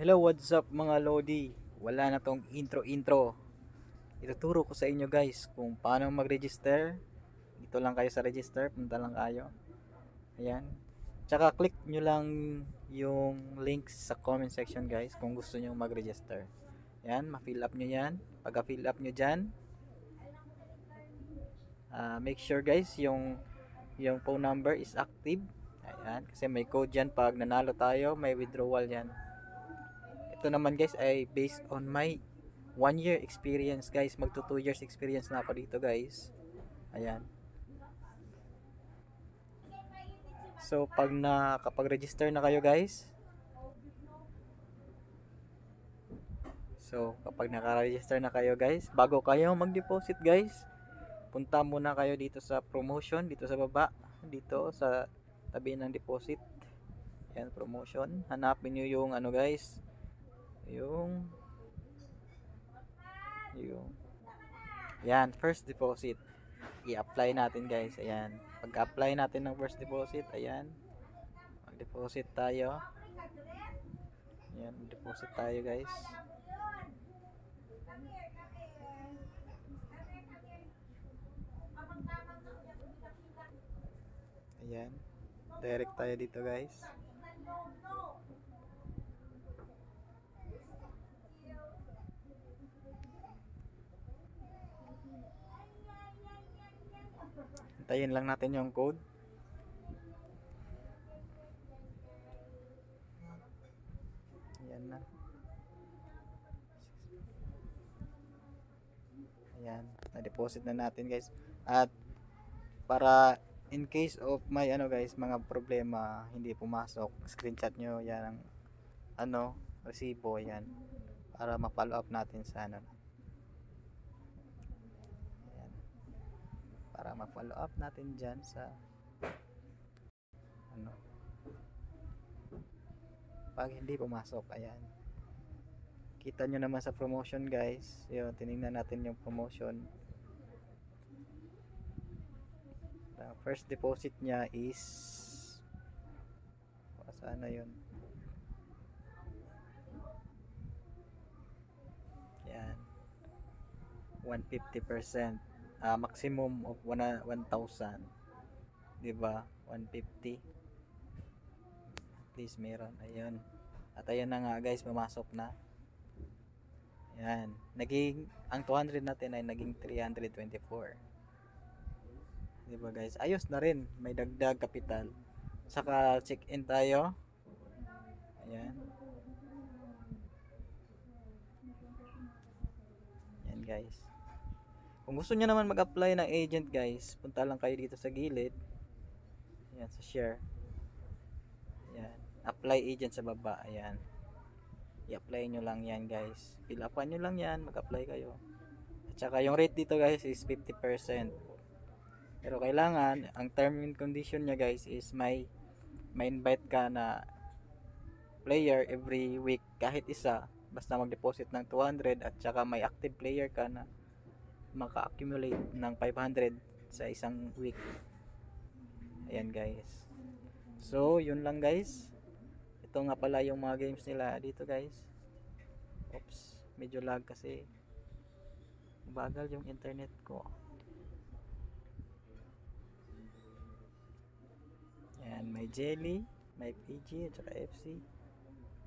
Hello, what's up mga Lodi? Wala na tong intro. Ituturo ko sa inyo guys kung paano mag-register. Dito lang kayo sa register, punta lang kayo. Ayan. Tsaka click nyo lang yung links sa comment section guys kung gusto nyo mag-register. Ayan, ma-fill up nyo yan. Pagka-fill up nyo dyan, make sure guys yung phone number is active. Ayan, kasi may code yan pag nanalo tayo, may withdrawal yan. Ito naman guys ay based on my 1 year experience guys. Magto 2 years experience na ako dito guys. Ayan. So pag nakapag-register na kayo guys. So kapag naka-register na kayo guys, bago kayo mag-deposit guys, punta muna kayo dito sa promotion, dito sa baba, dito sa tabi ng deposit. Ayan, promotion. Hanapin niyo yung ano guys, yung yan, first deposit. I-apply natin guys. Ayan, pag-apply natin ng first deposit, ayan, mag-deposit tayo. Ayan, deposit tayo guys. Ayan, direct tayo dito guys. Hintayin lang natin yung code. Ayan na. Ayan, na-deposit na natin guys. At para in case of may ano guys, mga problema hindi pumasok, screenshot nyo yan ang ano, resibo yan para ma-follow up natin sa ano. Ayan, para ma-follow up natin dyan sa ano, pag hindi pumasok. Ayan, kita nyo naman sa promotion guys. Yun, tinignan natin yung promotion. The first deposit nya is sana yun. Yan, 150%, maximum of 1,000, diba? 150 at least meron. Ayun, at ayun na nga guys, pumasok na. Yan, naging ang 200 natin ay naging 324, diba guys? Ayos na rin, may dagdag kapital. Saka check in tayo. Ayan, yan guys. Kung gusto niyo naman mag-apply ng agent guys, punta lang kayo dito sa gilid. Ayan, sa share. Ayan, apply agent sa baba. Ayan, i-apply nyo lang yan guys. Fill upan nyo lang yan, mag-apply kayo. At saka yung rate dito guys is 50%. Pero kailangan, ang term and condition nya guys is may invite ka na player every week, kahit isa, basta mag-deposit ng 200, at saka may active player ka na maka-accumulate ng 500 sa isang week. Ayan guys. So yun lang guys. Ito nga pala yung mga games nila dito guys. Oops, medyo lag kasi bagal yung internet ko. Ayan, may Jelly, may PG, at saka FC,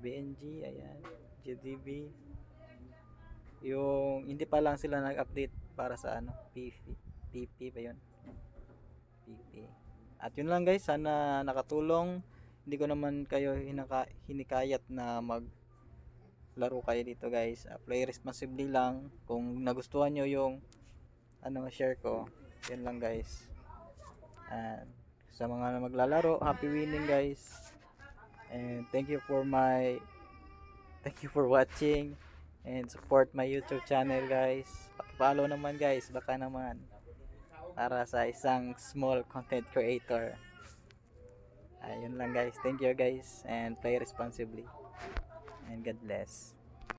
BNG, ayan, GDB. Yung hindi pa lang sila nag-update para sa ano, PP ba yun? PP. At yun lang guys, sana nakatulong. Hindi ko naman kayo hinikayat na maglaro kayo dito guys. Play responsibly lang. Kung nagustuhan nyo yung ano, share ko, yun lang guys. And sa mga maglalaro, happy winning guys. And thank you for watching and support my YouTube channel guys. Paki-follow naman guys, baka naman, para sa isang small content creator. Ayun lang guys. Thank you guys, and play responsibly. And God bless.